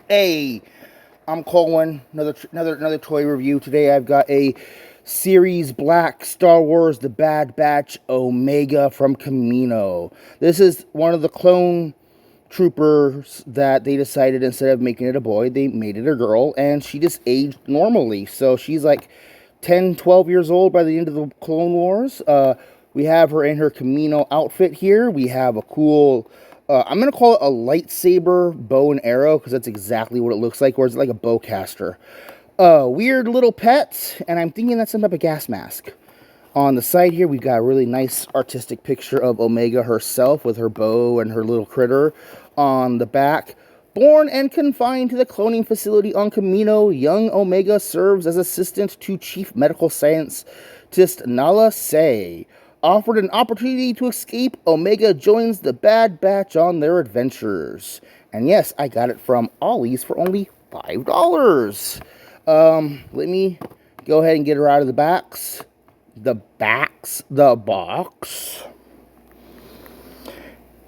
Hey, I'm Colwen. Another toy review. Today I've got a Series Black Star Wars The Bad Batch Omega from Kamino. This is one of the clone troopers that they decided instead of making it a boy, they made it a girl, and she just aged normally. So she's like 10, 12 years old by the end of the Clone Wars. We have her in her Kamino outfit here. We have a cool, I'm going to call it a lightsaber bow and arrow, because that's exactly what it looks like, or it's like a bowcaster. Weird little pet, and I'm thinking that's some type of gas mask. On the side here, we've got a really nice artistic picture of Omega herself with her bow and her little critter. On the back, born and confined to the cloning facility on Kamino, young Omega serves as assistant to Chief Medical Scientist Nala Se. Offered an opportunity to escape, Omega joins the Bad Batch on their adventures. And yes, I got it from Ollie's for only $5. Let me go ahead and get her out of the box. The box.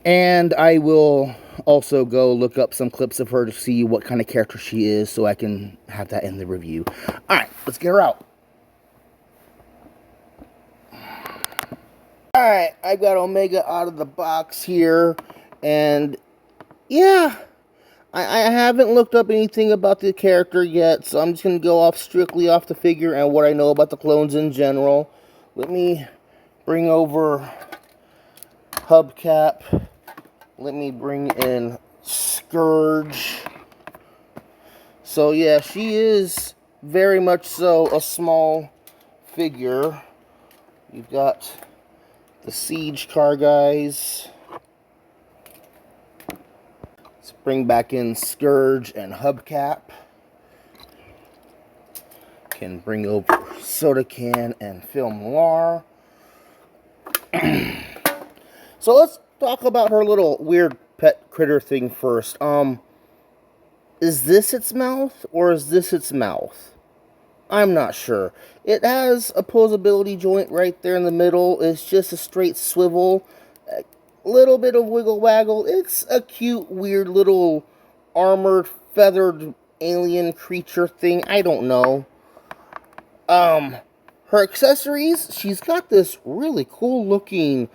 And I will also go look up some clips of her to see what kind of character she is, so I can have that in the review. Alright, let's get her out. Alright, I've got Omega out of the box here, and yeah, I haven't looked up anything about the character yet, so I'm just going to go strictly off the figure and what I know about the clones in general. Let me bring over hubcap. Let me bring in Scourge. So yeah, she is very much so a small figure. You've got the Siege car guys. Let's bring back in Scourge and hubcap. Can bring over soda can and film noir. So let's talk about her little weird pet critter thing first. Is this its mouth or is this its mouth? I'm not sure. It has a posability joint right there in the middle. It's just a straight swivel. A little bit of wiggle waggle. It's a cute, weird little armored, feathered alien creature thing. I don't know. Her accessories, she's got this really cool looking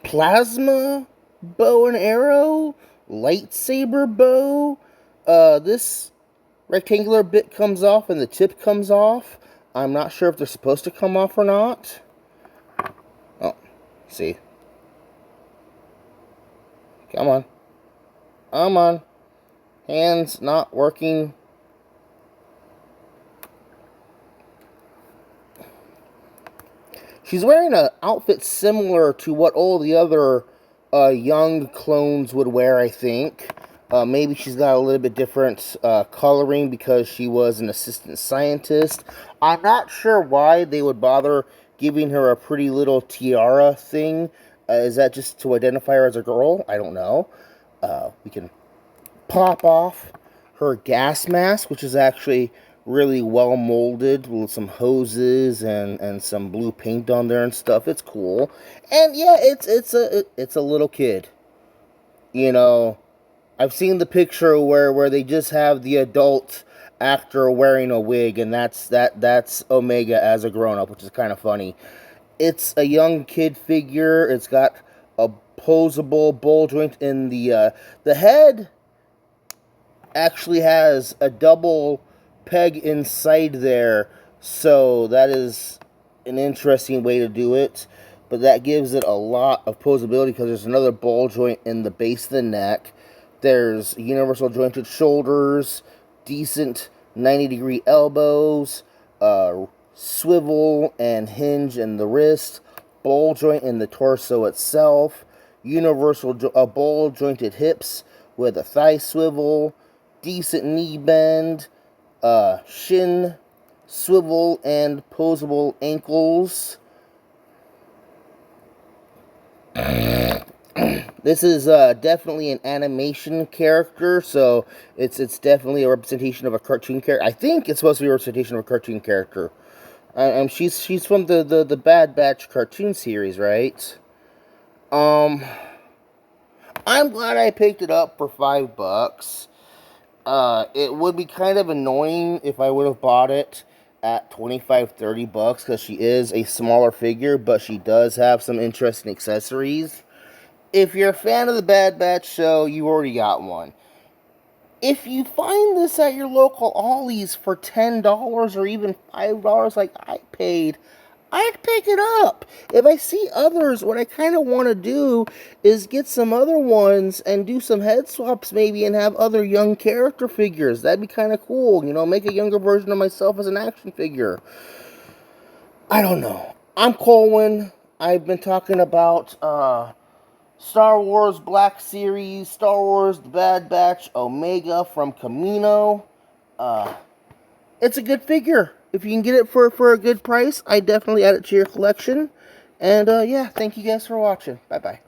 plasma bow and arrow, lightsaber bow. This rectangular bit comes off and the tip comes off. I'm not sure if they're supposed to come off or not. Oh, see. Come on. Come on. Hands not working. She's wearing an outfit similar to what all the other young clones would wear, I think. Maybe she's got a little bit different coloring because she was an assistant scientist. I'm not sure why they would bother giving her a pretty little tiara thing. Is that just to identify her as a girl? I don't know. We can pop off her gas mask, which is actually really well molded with some hoses and some blue paint on there and stuff. It's cool. And yeah, it's a little kid. You know, I've seen the picture where they just have the adult actor wearing a wig, and that's Omega as a grown-up, which is kind of funny. It's a young kid figure. It's got a posable ball joint in the head. Actually has a double peg inside there, so that is an interesting way to do it, but that gives it a lot of posability because there's another ball joint in the base of the neck. There's universal jointed shoulders, decent 90-degree elbows, swivel and hinge in the wrist, ball joint in the torso itself, universal ball jointed hips with a thigh swivel, decent knee bend, shin swivel and posable ankles. This is definitely an animation character, so it's definitely a representation of a cartoon character. I think it's supposed to be a representation of a cartoon character. She's from the Bad Batch cartoon series, right? I'm glad I picked it up for $5. It would be kind of annoying if I would have bought it at 25-30 bucks, because she is a smaller figure, but she does have some interesting accessories. If you're a fan of the Bad Batch show, you already got one. If you find this at your local Ollie's for $10 or even $5 like I paid, I'd pick it up. If I see others, what I kind of want to do is get some other ones and do some head swaps maybe, and have other young character figures. That'd be kind of cool. You know, make a younger version of myself as an action figure. I don't know. I'm Colwen. I've been talking about Star Wars Black Series, Star Wars The Bad Batch Omega from Kamino. It's a good figure. If you can get it for a good price, I definitely add it to your collection. And yeah, thank you guys for watching. Bye-bye.